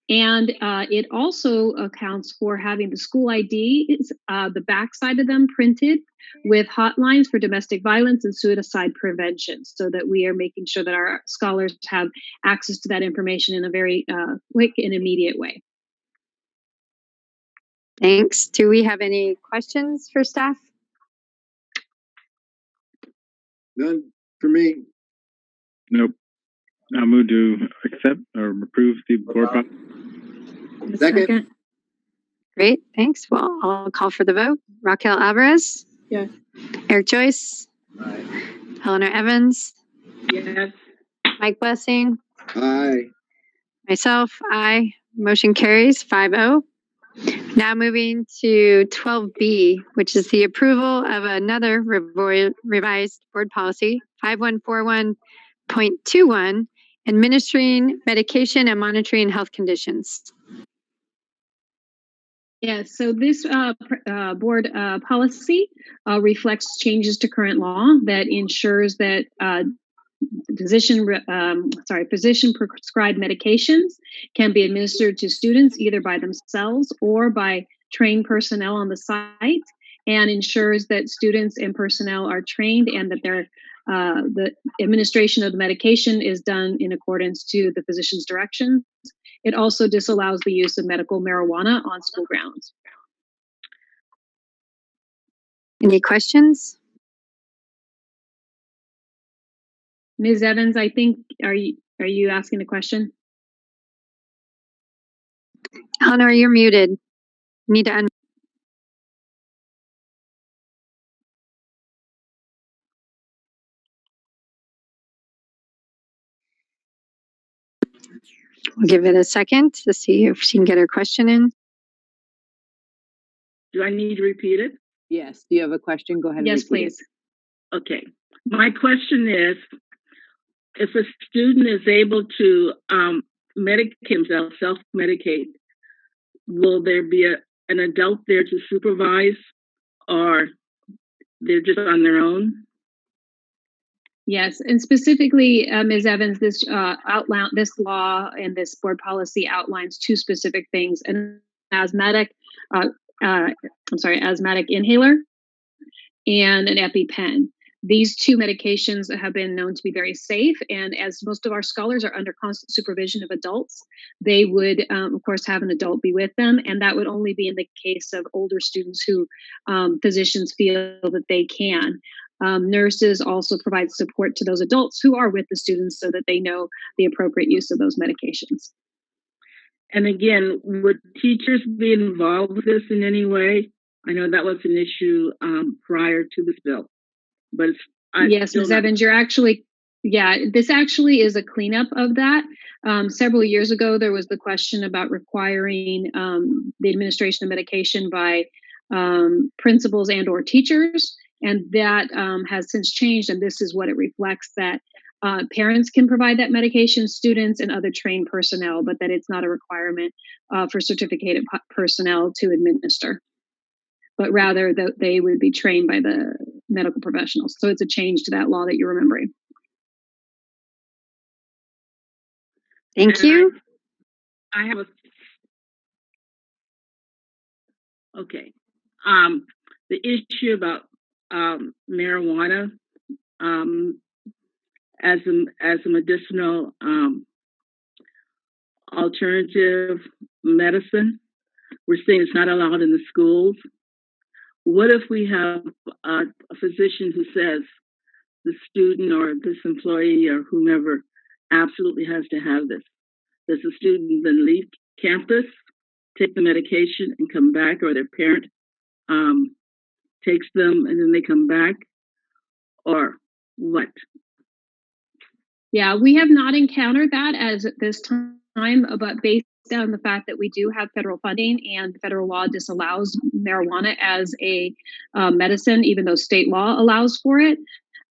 And it also accounts for having the school IDs, the backside of them printed with hotlines for domestic violence and suicide prevention so that we are making sure that our scholars have access to that information in a very quick and immediate way. Thanks. Do we have any questions for staff? None for me. Nope. I'll move to accept or approve the board policy. Second. Great, thanks. Well, I'll call for the vote. Raquel Alvarez? Yes. Eric Joyce? Aye. Eleanor Evans? Yes. Mike Blessing? Aye. Myself, aye. Motion carries 5-0. Now moving to 12B, which is the approval of another revised board policy 5141.21, administering medication and monitoring health conditions. Yes, so this board policy reflects changes to current law that ensures that physician prescribed medications can be administered to students either by themselves or by trained personnel on the site, and ensures that students and personnel are trained and that the administration of the medication is done in accordance to the physician's directions. It also disallows the use of medical marijuana on school grounds. Any questions? Ms. Evans, I think, are you asking a question? Eleanor, you're muted. You need to We'll give it a second to see if she can get her question in. Do I need to repeat it? Yes. Do you have a question? Go ahead and Yes, repeat please. it. Okay. My question is, if a student is able to medicate himself, self-medicate, will there be an adult there to supervise, or they're just on their own? Yes, and specifically, Ms. Evans, this law and this board policy outlines two specific things: an asthmatic inhaler and an EpiPen. These two medications have been known to be very safe, and as most of our scholars are under constant supervision of adults, they would, of course, have an adult be with them, and that would only be in the case of older students who physicians feel that they can. Nurses also provide support to those adults who are with the students so that they know the appropriate use of those medications. And again, would teachers be involved with this in any way? I know that was an issue prior to this bill, but yes, Ms. Evans, this actually is a cleanup of that. Several years ago, there was the question about requiring the administration of medication by principals and or teachers, and that has since changed, and this is what it reflects, that parents can provide that medication, students and other trained personnel, but that it's not a requirement for certificated personnel to administer, but rather that they would be trained by the medical professionals. So it's a change to that law that you're remembering. Thank you. I have the issue about marijuana as a medicinal alternative medicine. we're saying it's not allowed in the schools. What if we have a physician who says the student or this employee or whomever absolutely has to have this? Does the student then leave campus, take the medication, and come back, or their parent takes them and then they come back, or what? Yeah, we have not encountered that as at this time, but based on the fact that we do have federal funding and federal law disallows marijuana as a medicine, even though state law allows for it,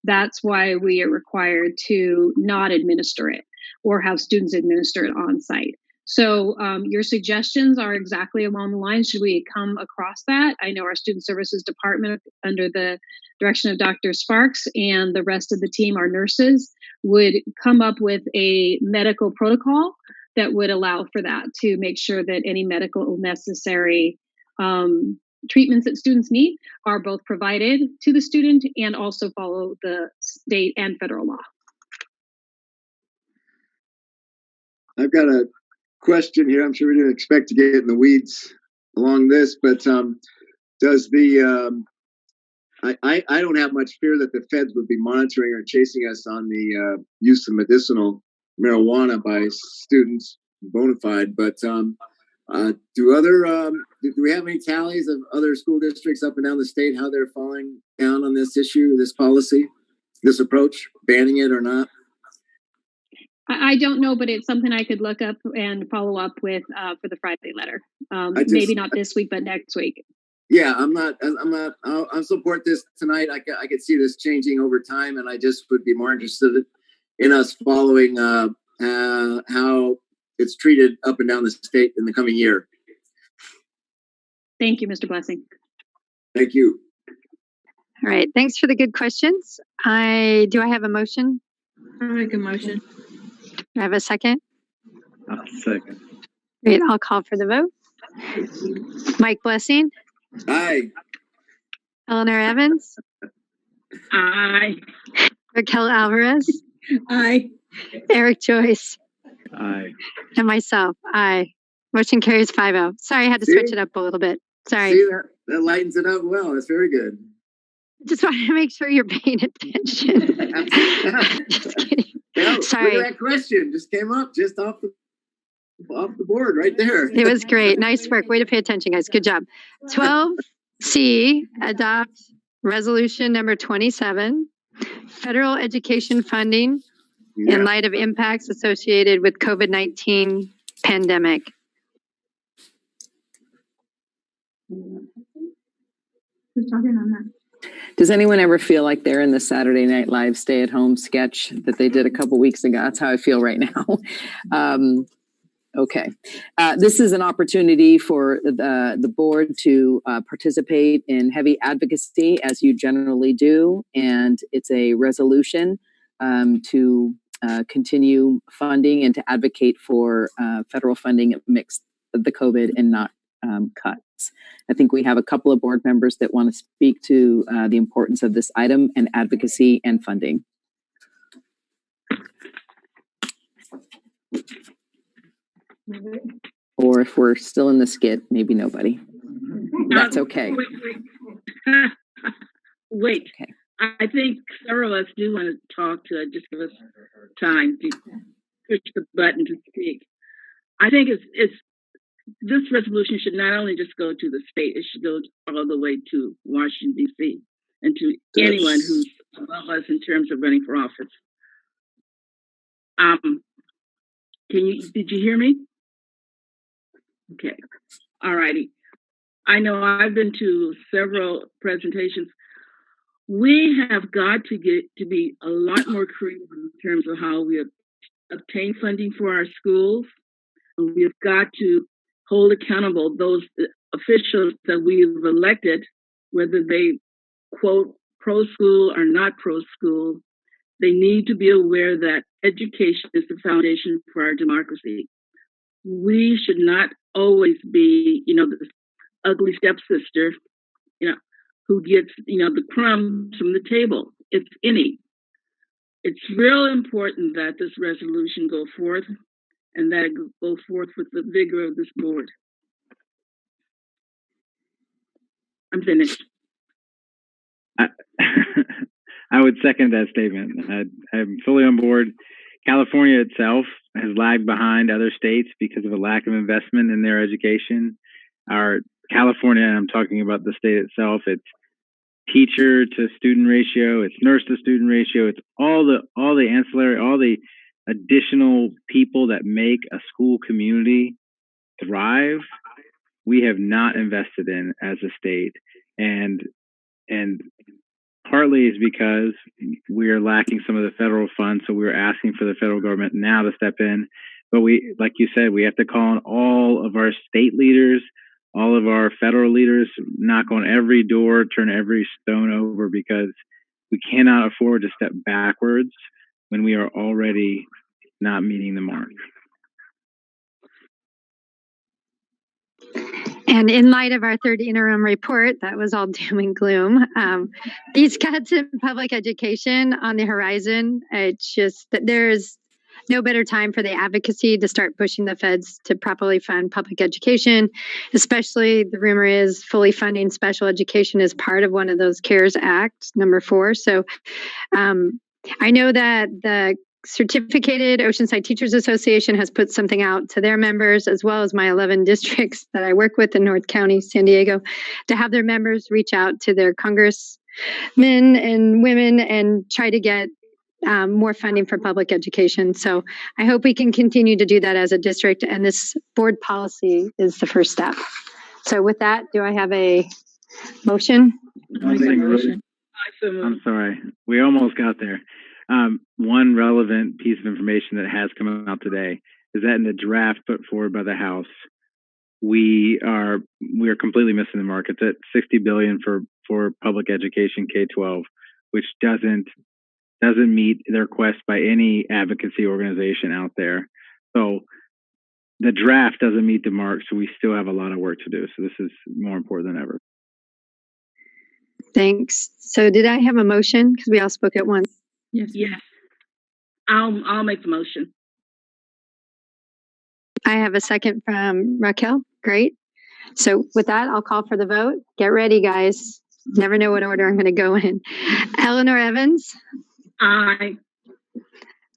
that's why we are required to not administer it or have students administer it on site. So your suggestions are exactly along the line. Should we come across that? I know our Student Services Department, under the direction of Dr. Sparks and the rest of the team, our nurses, would come up with a medical protocol that would allow for that, to make sure that any medical necessary treatments that students need are both provided to the student and also follow the state and federal law. I've got a question here. I'm sure we didn't expect to get in the weeds along this, but does the I don't have much fear that the feds would be monitoring or chasing us on the use of medicinal marijuana by students, bona fide. But do we have any tallies of other school districts up and down the state, how they're falling down on this issue, this policy, this approach, banning it or not? I don't know, but it's something I could look up and follow up with for the Friday letter. Maybe not this week, but next week. Yeah, I'll support this tonight. I could see this changing over time, and I just would be more interested in us following how it's treated up and down the state in the coming year. Thank you, Mr. Blessing. Thank you. All right. Thanks for the good questions. Do I have a motion? I'll make a motion. Do I have a second? Second. Great. I'll call for the vote. Mike Blessing. Aye. Eleanor Evans. Aye. Raquel Alvarez. Aye. Eric Joyce. Aye. And myself. Aye. Motion carries 5-0. Sorry, I had to switch it up a little bit. Sorry. See, that lightens it up well. That's very good. Just wanted to make sure you're paying attention. Just kidding. Yeah, Sorry. look at that question. Just came up just off the board right there. It was great. Nice work. Way to pay attention, guys. Good job. 12C, adopt resolution number 27, federal education funding in light of impacts associated with COVID-19 pandemic. Who's talking on that? Does anyone ever feel like they're in the Saturday Night Live stay-at-home sketch that they did a couple weeks ago? That's how I feel right now. Okay. This is an opportunity for the board to participate in heavy advocacy, as you generally do, and it's a resolution to continue funding and to advocate for federal funding amidst the COVID and not cuts. I think we have a couple of board members that want to speak to the importance of this item and advocacy and funding. Or if we're still in the skit, maybe nobody. That's okay. Wait. Okay. I think several of us do want to talk to just give us time to push the button to speak. I think it's this resolution should not only just go to the state, it should go all the way to Washington, D.C. and to anyone who's above us in terms of running for office. Did you hear me? Okay. All righty. I know I've been to several presentations. We have got to get to be a lot more creative in terms of how we obtain funding for our schools. And we've got to hold accountable those officials that we've elected, whether they quote pro-school or not pro-school. They need to be aware that education is the foundation for our democracy. We should not always be, the ugly stepsister, who gets, the crumbs from the table. It's It's real important that this resolution go forth and that it go forth with the vigor of this board. I'm finished. I would second that statement. I'm fully on board. California itself has lagged behind other states because of a lack of investment in their education. Our California, I'm talking about the state itself, it's teacher to student ratio, it's nurse to student ratio, it's all the ancillary, all the additional people that make a school community thrive. We have not invested in as a state, and partly is because we are lacking some of the federal funds, so we're asking for the federal government now to step in. But we, like you said, we have to call on all of our state leaders, all of our federal leaders, knock on every door, turn every stone over, because we cannot afford to step backwards when we are already not meeting the mark. And in light of our third interim report, that was all doom and gloom. These cuts in public education on the horizon, it's just that there's no better time for the advocacy to start pushing the feds to properly fund public education, especially the rumor is fully funding special education is part of one of those CARES Act, number 4. So I know that the Certificated Oceanside Teachers Association has put something out to their members, as well as my 11 districts that I work with in North County, San Diego, to have their members reach out to their congressmen and women and try to get more funding for public education. So I hope we can continue to do that as a district, and this board policy is the first step. So with that, do I have a motion? I'm sorry, we almost got there. One relevant piece of information that has come out today is that in the draft put forward by the House, we are completely missing the mark. It's at $60 billion for public education K-12, which doesn't meet the request by any advocacy organization out there. So the draft doesn't meet the mark, so we still have a lot of work to do. So this is more important than ever. Thanks. So did I have a motion? Because we all spoke at once. Yes. I'll make the motion. I have a second from Raquel. Great. So with that, I'll call for the vote. Get ready, guys. Never know what order I'm going to go in. Eleanor Evans. Aye.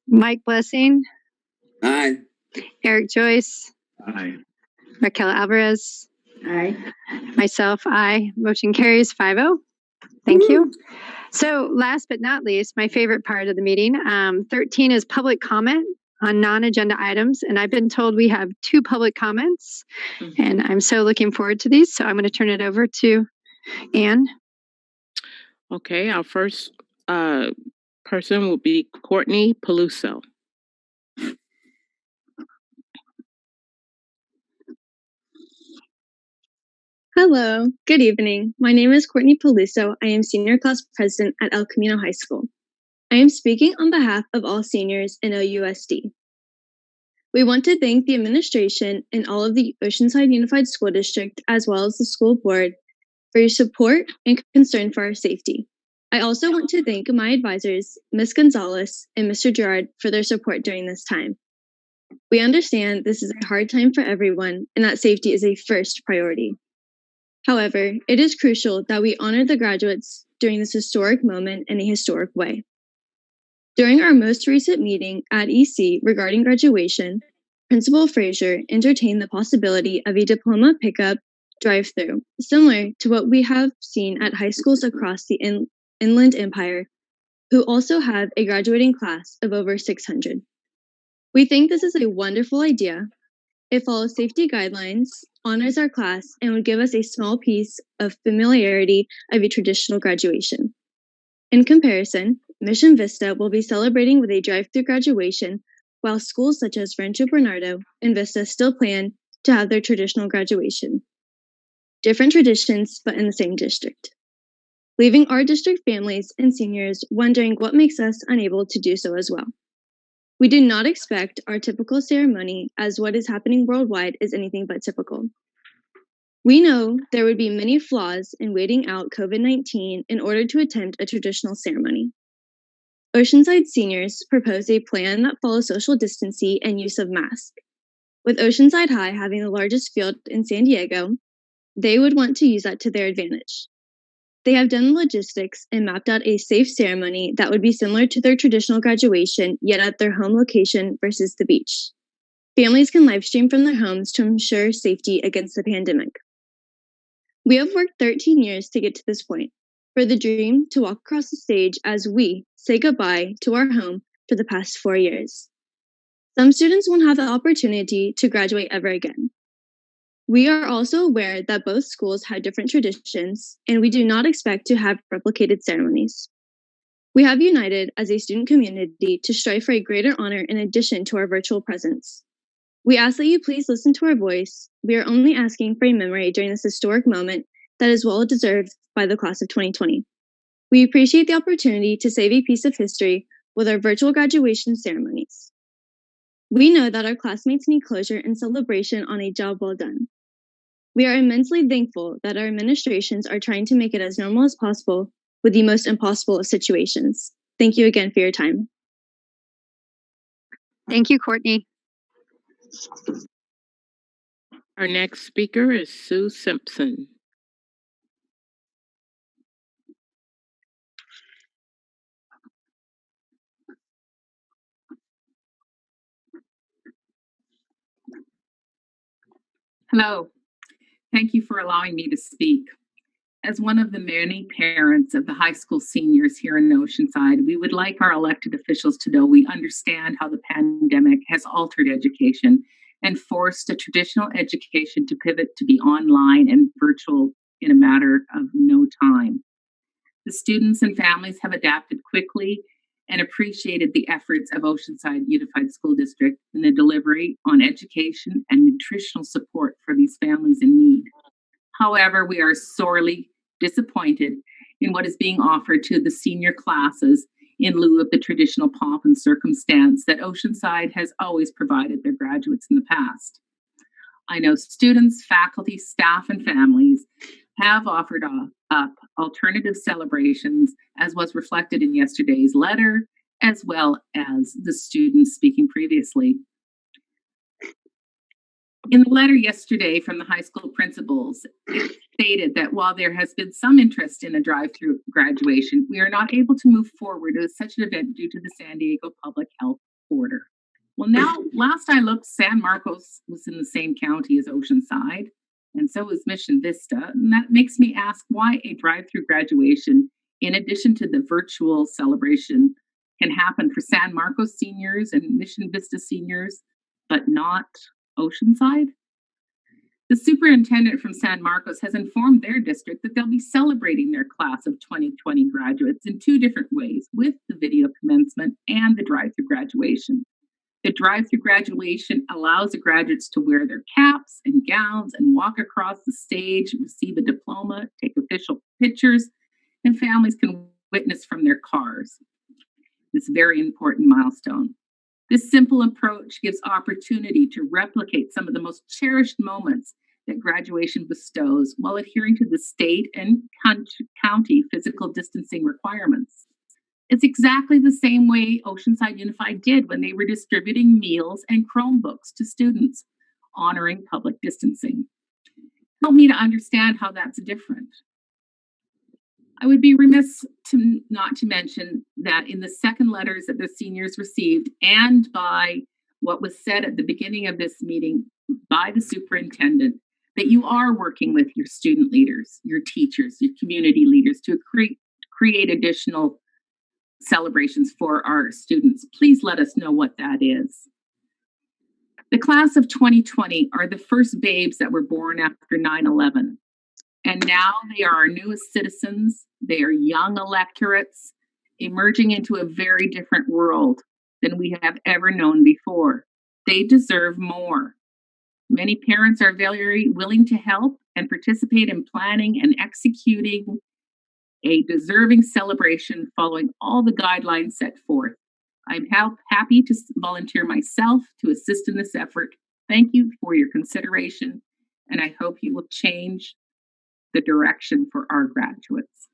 Mike Blessing. Aye. Eric Joyce. Aye. Raquel Alvarez. Aye. Myself, aye. Motion carries 5-0. Thank you. So last but not least, my favorite part of the meeting, 13 is public comment on non-agenda items. And I've been told we have 2 public comments, and I'm so looking forward to these. So I'm going to turn it over to Anne. Okay, our first person will be Courtney Peluso. Hello, good evening. My name is Courtney Peluso. I am senior class president at El Camino High School. I am speaking on behalf of all seniors in OUSD. We want to thank the administration and all of the Oceanside Unified School District, as well as the school board, for your support and concern for our safety. I also want to thank my advisors, Ms. Gonzalez and Mr. Gerard, for their support during this time. We understand this is a hard time for everyone and that safety is a first priority. However, it is crucial that we honor the graduates during this historic moment in a historic way. During our most recent meeting at EC regarding graduation, Principal Frazier entertained the possibility of a diploma pickup drive-through, similar to what we have seen at high schools across the Inland Empire, who also have a graduating class of over 600. We think this is a wonderful idea. It follows safety guidelines, honors our class, and would give us a small piece of familiarity of a traditional graduation. In comparison, Mission Vista will be celebrating with a drive-through graduation, while schools such as Rancho Bernardo and Vista still plan to have their traditional graduation. Different traditions, but in the same district. Leaving our district families and seniors wondering what makes us unable to do so as well. We do not expect our typical ceremony, as what is happening worldwide is anything but typical. We know there would be many flaws in waiting out COVID-19 in order to attempt a traditional ceremony. Oceanside seniors propose a plan that follows social distancing and use of masks. With Oceanside High having the largest field in San Diego, they would want to use that to their advantage. They have done the logistics and mapped out a safe ceremony that would be similar to their traditional graduation, yet at their home location versus the beach. Families can live stream from their homes to ensure safety against the pandemic. We have worked 13 years to get to this point, for the dream to walk across the stage as we say goodbye to our home for the past 4 years. Some students won't have the opportunity to graduate ever again. We are also aware that both schools have different traditions, and we do not expect to have replicated ceremonies. We have united as a student community to strive for a greater honor in addition to our virtual presence. We ask that you please listen to our voice. We are only asking for a memory during this historic moment that is well deserved by the class of 2020. We appreciate the opportunity to save a piece of history with our virtual graduation ceremonies. We know that our classmates need closure and celebration on a job well done. We are immensely thankful that our administrations are trying to make it as normal as possible with the most impossible of situations. Thank you again for your time. Thank you, Courtney. Our next speaker is Sue Simpson. Hello. Thank you for allowing me to speak. As one of the many parents of the high school seniors here in Oceanside, we would like our elected officials to know we understand how the pandemic has altered education and forced a traditional education to pivot to be online and virtual in a matter of no time. The students and families have adapted quickly and appreciated the efforts of Oceanside Unified School District in the delivery on education and nutritional support for these families in need. However, we are sorely disappointed in what is being offered to the senior classes in lieu of the traditional pomp and circumstance that Oceanside has always provided their graduates in the past. I know students, faculty, staff, and families have offered up alternative celebrations, as was reflected in yesterday's letter, as well as the students speaking previously. In the letter yesterday from the high school principals, it stated that while there has been some interest in a drive-through graduation, we are not able to move forward with such an event due to the San Diego public health order. Well, now, last I looked, San Marcos was in the same county as Oceanside, and so is Mission Vista. And that makes me ask why a drive-through graduation, in addition to the virtual celebration, can happen for San Marcos seniors and Mission Vista seniors, but not Oceanside. The superintendent from San Marcos has informed their district that they'll be celebrating their class of 2020 graduates in two different ways, with the video commencement and the drive-through graduation. The drive-through graduation allows the graduates to wear their caps and gowns and walk across the stage, receive a diploma, take official pictures, and families can witness from their cars. This very important milestone. This simple approach gives opportunity to replicate some of the most cherished moments that graduation bestows while adhering to the state and county physical distancing requirements. It's exactly the same way Oceanside Unified did when they were distributing meals and Chromebooks to students, honoring public distancing. Help me to understand how that's different. I would be remiss not to mention that in the second letters that the seniors received and by what was said at the beginning of this meeting by the superintendent, that you are working with your student leaders, your teachers, your community leaders to create additional celebrations for our students. Please let us know what that is. The class of 2020 are the first babes that were born after 9/11. And now they are our newest citizens. They are young electorates emerging into a very different world than we have ever known before. They deserve more. Many parents are very willing to help and participate in planning and executing a deserving celebration following all the guidelines set forth. I'm happy to volunteer myself to assist in this effort. Thank you for your consideration, and I hope you will change the direction for our graduates.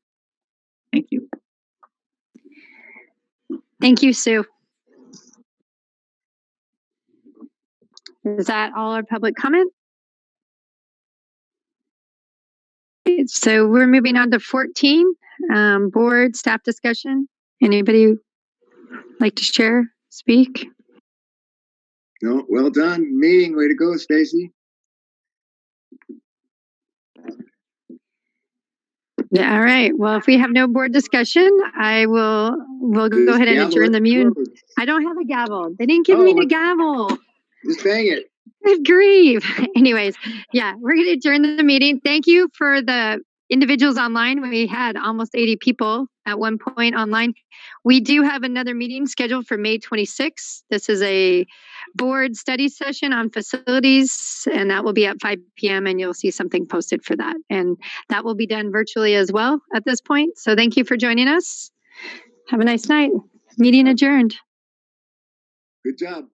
Thank you. Thank you, Sue. Is that all our public comment? right, so we're moving on to 14, board staff discussion. Anybody like to share, speak? No, well done. Meeting, way to go, Stacy. Yeah, all right. Well, if we have no board discussion, we'll go ahead and adjourn the meeting. I don't have a gavel. They didn't give me the gavel. Just dang it. Good grief. Anyways, yeah, we're going to adjourn the meeting. Thank you for the individuals online. We had almost 80 people at one point online. We do have another meeting scheduled for May 26th. This is a board study session on facilities, and that will be at 5 p.m. and you'll see something posted for that. And that will be done virtually as well at this point. So thank you for joining us. Have a nice night. Meeting adjourned. Good job.